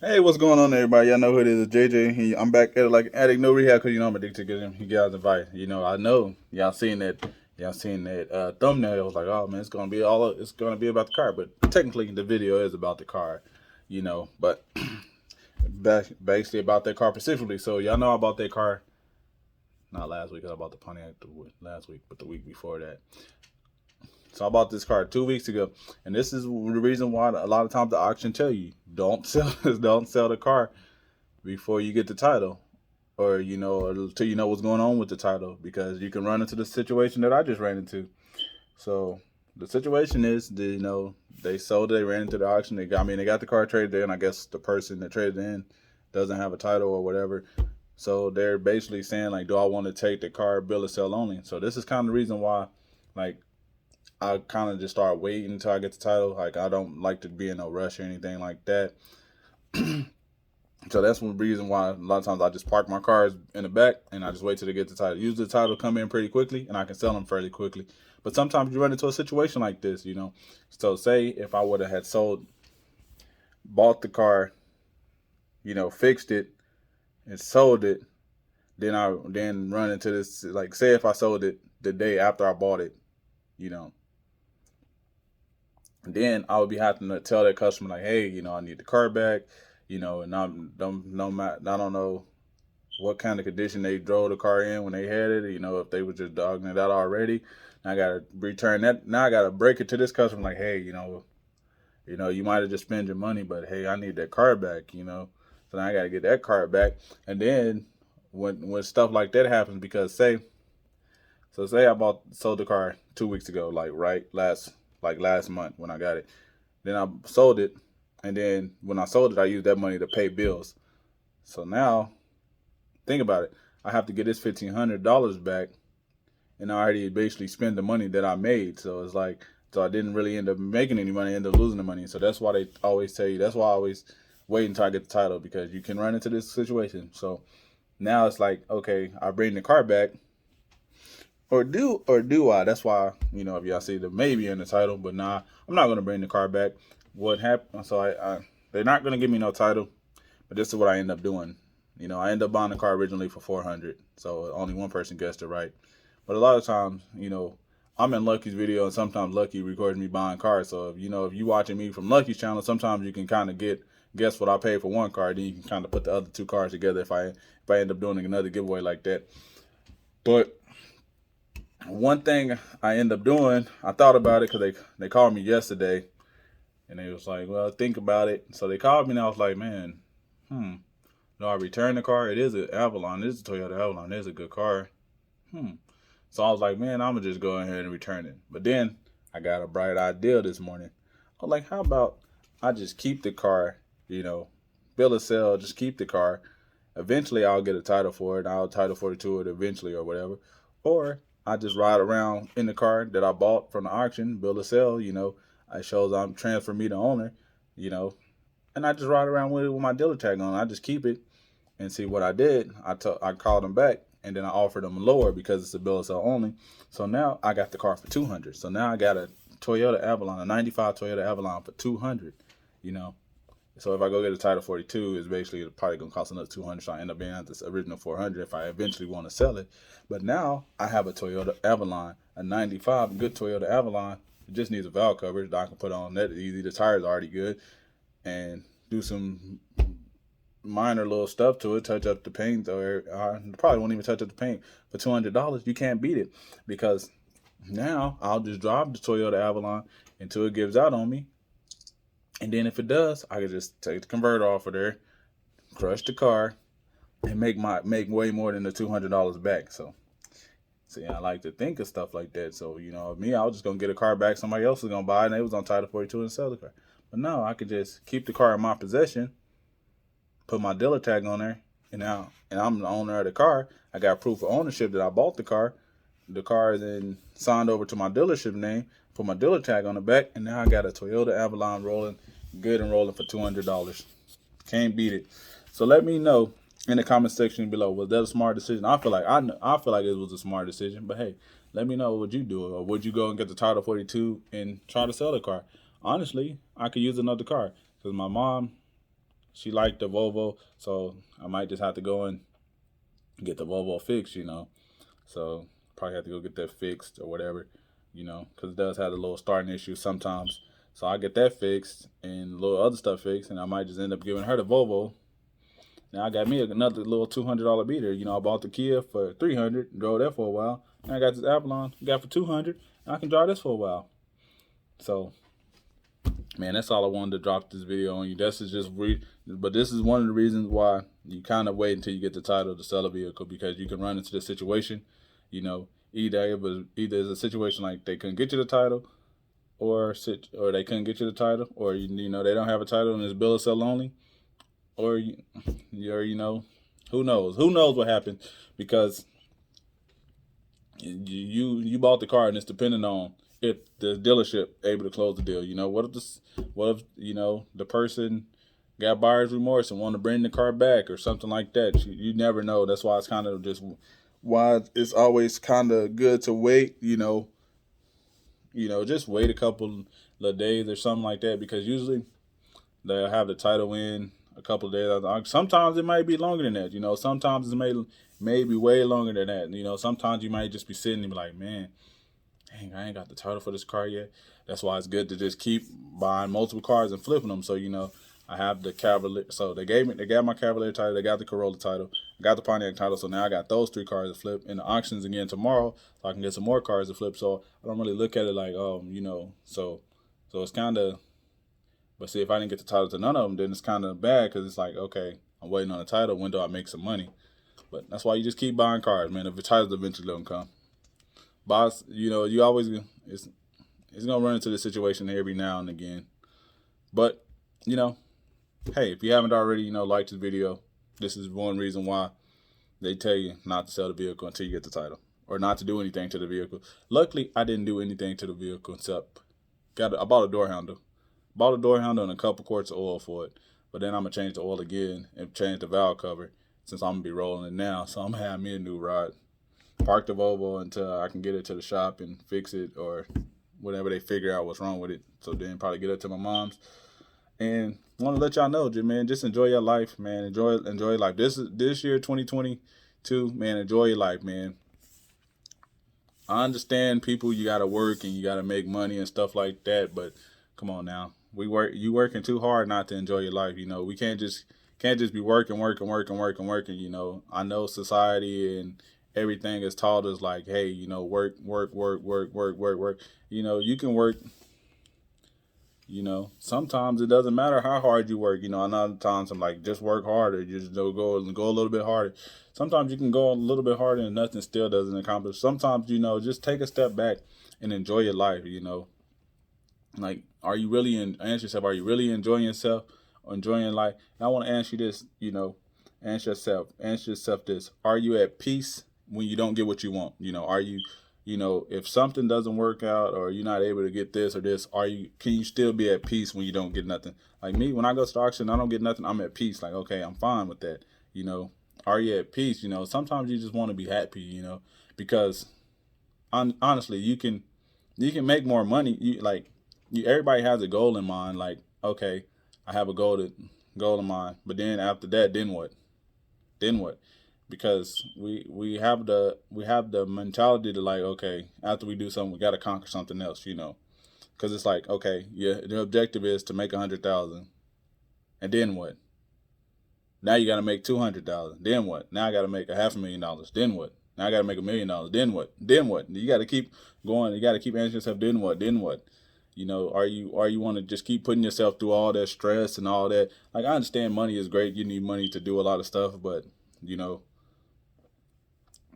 Hey, what's going on, everybody? Y'all know who it is. It's JJ. I'm back at it like addict no rehab because I'm addicted to getting you guys advice. I know y'all seen that. Y'all seen that thumbnail. I was like, oh man, it's gonna be about the car. But technically, the video is about the car. But basically about that car specifically. So y'all know I bought that car not last week. 'Cause I bought the Pontiac last week, but the week before that. So I bought this car 2 weeks ago, and this is the reason why a lot of times the auction tell you don't sell don't sell the car before you get the title, or until you know what's going on with the title, because you can run into the situation that I just ran into. So the situation is, they sold it, they ran into the auction, they got the car traded in. I guess the person that traded in doesn't have a title or whatever. So they're basically saying like, do I want to take the car bill of sale only? So this is kind of the reason why, like, I kind of just start waiting until I get the title. Like, I don't like to be in no rush or anything like that. So that's one reason why a lot of times I just park my cars in the back and I just wait till they get the title. Usually the title come in pretty quickly and I can sell them fairly quickly. But sometimes you run into a situation like this. So say if I would have had bought the car, fixed it and sold it, then I then run into this, like, say if I sold it the day after I bought it, you know, then I would be having to tell that customer like, hey, I need the car back, and I don't know what kind of condition they drove the car in when they had it. If they were just dogging it out already. I gotta return that. Now I gotta break it to this customer like, hey, you might have just spent your money, but hey, I need that car back. So now I gotta get that car back. And then when stuff like that happens, because say I sold the car 2 weeks ago, like right last month when I got it. Then I sold it, and then when I sold it, I used that money to pay bills. So now think about it. I have to get this $1,500 back, and I already basically spent the money that I made. So it's like, so I didn't really end up making any money, I ended up losing the money. So that's why they always tell you. That's why I always wait until I get the title, because you can run into this situation. So now it's like, okay, I bring the car back, or do I? That's why, if y'all see the maybe in the title, but nah, I'm not gonna bring the car back. What happened? So they're not gonna give me no title, but this is what I end up doing. I end up buying the car originally for 400, so only one person guessed it right. But a lot of times, I'm in Lucky's video, and sometimes Lucky records me buying cars. So if you watching me from Lucky's channel, sometimes you can kind of guess what I paid for one car. Then you can kind of put the other two cars together if I end up doing another giveaway like that. But one thing I end up doing, I thought about it because they called me yesterday, and they was like, well, think about it. So they called me, and I was like, man, no, I returned the car. It is an Avalon. It is a Toyota Avalon. It is a good car. Hmm. So I was like, man, I'm gonna just go ahead and return it. But then I got a bright idea this morning. I was like, how about I just keep the car, bill of sale, just keep the car. Eventually I'll get a title for it. I'll title for it to it eventually or whatever. Or I just ride around in the car that I bought from the auction, bill of sale, it shows I'm transfer me the owner, you know, and I just ride around with it with my dealer tag on. I just keep it and see what I did. I called them back, and then I offered them lower because it's a bill of sale only. So now I got the car for 200. So now I got a Toyota Avalon, a '95 Toyota Avalon for 200. You know, so if I go get a Title 42, it's basically probably gonna cost another 200. So I end up being at this original 400 if I eventually want to sell it. But now I have a Toyota Avalon, a '95 good Toyota Avalon. It just needs a valve coverage that I can put on that easy. The tires are already good, and do some minor little stuff to it, touch up the paint, or probably won't even touch up the paint. For $200, you can't beat it, because now I'll just drive the Toyota Avalon until it gives out on me, and then if it does, I can just take the converter off of there, crush the car, and make way more than the $200 back. So see, I like to think of stuff like that. So me, I was just gonna get a car back. Somebody else was gonna buy it, and it was on Title 42 and sell the car. But no, I could just keep the car in my possession, put my dealer tag on there, and I'm the owner of the car. I got proof of ownership that I bought the car. The car is then signed over to my dealership name, put my dealer tag on the back, and now I got a Toyota Avalon rolling, good and rolling for $200. Can't beat it. So let me know in the comment section below, was that a smart decision? I feel like it was a smart decision, but hey, let me know what you do, or would you go and get the Title 42 and try to sell the car? Honestly, I could use another car because my mom she liked the Volvo, so I might just have to go and get the Volvo fixed, So probably have to go get that fixed or whatever, because it does have a little starting issue sometimes. So I get that fixed and a little other stuff fixed, and I might just end up giving her the Volvo. Now I got me another little $200 beater. I bought the Kia for $300, drove that for a while. And I got this Avalon, got for $200, and I can drive this for a while. So, man, that's all I wanted to drop this video on you. But this is one of the reasons why you kind of wait until you get the title to sell a vehicle, because you can run into the situation, either it's a situation like they couldn't get you the title, or they couldn't get you the title, or they don't have a title and it's bill of sale only, or who knows what happened, because you bought the car and it's dependent on if the dealership able to close the deal. What if the person got buyer's remorse and want to bring the car back or something like that? You never know. That's why it's kind of just why it's always kind of good to wait. Just wait a couple of days or something like that, because usually they'll have the title in a couple of days. Sometimes it might be longer than that. Sometimes it may be way longer than that. Sometimes you might just be sitting and be like, man, dang, I ain't got the title for this car yet. That's why it's good to just keep buying multiple cars and flipping them. So, I have the Cavalier. So they got my Cavalier title. They got the Corolla title. I got the Pontiac title. So now I got those 3 cars to flip in the auctions again tomorrow, so I can get some more cars to flip. So I don't really look at it like, so it's kind of, but see, if I didn't get the title to none of them, then it's kind of bad, because it's like, okay, I'm waiting on the title. When do I make some money? But that's why you just keep buying cars, man. If the titles eventually don't come, boss, you always it's gonna run into this situation every now and again. But hey, if you haven't already, liked this video, this is one reason why they tell you not to sell the vehicle until you get the title, or not to do anything to the vehicle. Luckily, I didn't do anything to the vehicle except I bought a door handle. Bought a door handle and a couple quarts of oil for it. But then I'm going to change the oil again and change the valve cover, since I'm going to be rolling it now. So I'm going to have me a new rod. Park the Volvo until I can get it to the shop and fix it, or whatever they figure out what's wrong with it. So then probably get it to my mom's. And I want to let y'all know, man, just enjoy your life, man. Enjoy life. This year, 2022, man, enjoy your life, man. I understand people, you got to work and you got to make money and stuff like that, but come on now. You working too hard not to enjoy your life. We can't just be working. I know society and everything is taught us like, hey, work. You can work. Sometimes it doesn't matter how hard you work. Another times I'm like, just work harder. You just go a little bit harder. Sometimes you can go a little bit harder and nothing still doesn't accomplish. Sometimes, just take a step back and enjoy your life. Like, ask yourself, are you really enjoying yourself or enjoying life? And I want to ask you this, ask yourself this: are you at peace when you don't get what you want? Are you, if something doesn't work out, or you're not able to get this or this, can you still be at peace when you don't get nothing? Like me, when I go to the auction, I don't get nothing, I'm at peace. Like, okay, I'm fine with that. Are you at peace? Sometimes you just want to be happy, because honestly, you can make more money. Everybody has a goal in mind. Like, okay, I have a goal in mind, but then after that, then what? Because we have the mentality to, like, okay, after we do something, we got to conquer something else, because it's like, okay, yeah, the objective is to make 100,000, and then what? Now you got to make 200,000. Then what? Now I got to make $500,000. Then what? Now I got to make $1 million. Then what? You got to keep going. You got to keep asking yourself, then what? Are you want to just keep putting yourself through all that stress and all that? Like, I understand money is great. You need money to do a lot of stuff, but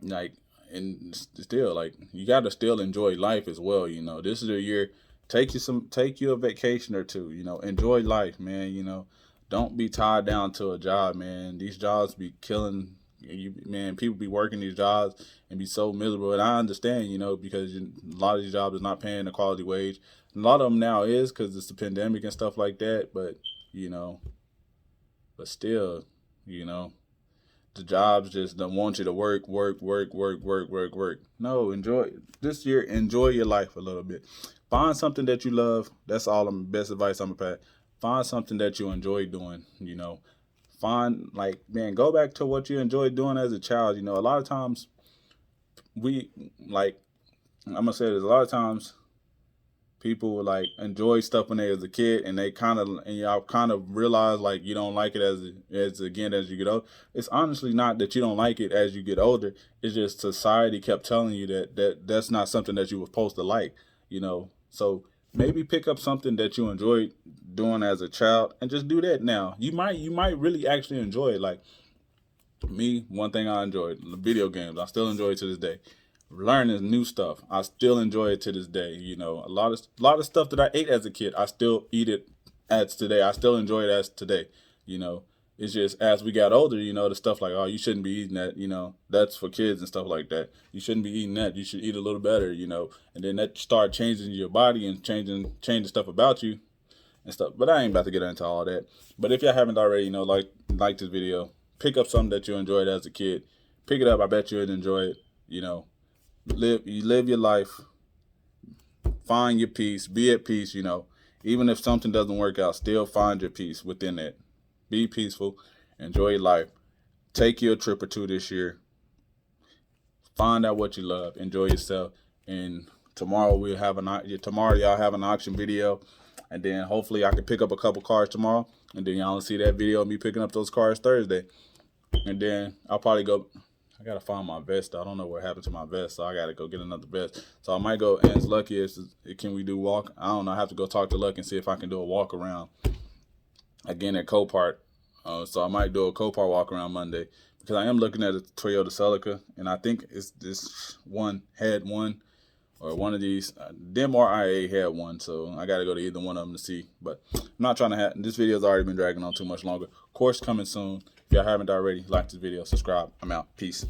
like, and still, like, you got to still enjoy life as well. This is a year. Take you a vacation or two. Enjoy life, man. Don't be tied down to a job, man. These jobs be killing you, man. People be working these jobs and be so miserable. And I understand, because a lot of these jobs is not paying a quality wage. A lot of them now is, because it's the pandemic and stuff like that. But still, the jobs just don't want you to work. No, enjoy this year. Enjoy your life a little bit. Find something that you love. That's all. Best advice I'm gonna pass. Find something that you enjoy doing. find, like, man, go back to what you enjoyed doing as a child. You know, a lot of times we, like, I'm gonna say this, a lot of times people like enjoy stuff when they was a kid, and they kind of, and y'all kind of realize like you don't like it as again as you get older. It's honestly not that you don't like it as you get older. It's just society kept telling you that's not something that you were supposed to like, you know. So maybe pick up something that you enjoyed doing as a child and just do that now. You might really actually enjoy it. Like me, one thing I enjoyed, video games. I still enjoy it to this day. Learning new stuff, I still enjoy it to this day. You know, a lot of stuff that I ate as a kid, I still eat it as today. I still enjoy it as today. You know, it's just as we got older, you know, the stuff like, oh, you shouldn't be eating that. You know, that's for kids and stuff like that. You shouldn't be eating that. You should eat a little better. You know, and then that start changing your body and changing stuff about you and stuff. But I ain't about to get into all that. But if y'all haven't already, you know, like this video, pick up something that you enjoyed as a kid. Pick it up. I bet you would enjoy it. You know, live your life. Find your peace. Be at peace. You know, even if something doesn't work out, still find your peace within it. Be peaceful. Enjoy your life. Take you a trip or two this year. Find out what you love. Enjoy yourself. And tomorrow y'all have an auction video. And then hopefully I can pick up a couple cars tomorrow. And then y'all will see that video of me picking up those cars Thursday. And then I'll probably go. I gotta find my vest. I don't know what happened to my vest, so I gotta go get another vest. So I might go ask Lucky, can we do walk? I don't know. I have to go talk to Lucky and see if I can do a walk around again at Copart. So I might do a Copart walk around Monday, because I am looking at a Toyota Celica, and I think it's this one had one, or one of these. Dem or IA had one, so I gotta go to either one of them to see. But I'm not trying to have this video's already been dragging on too much longer. Course coming soon. If y'all haven't already, like this video, subscribe. I'm out. Peace.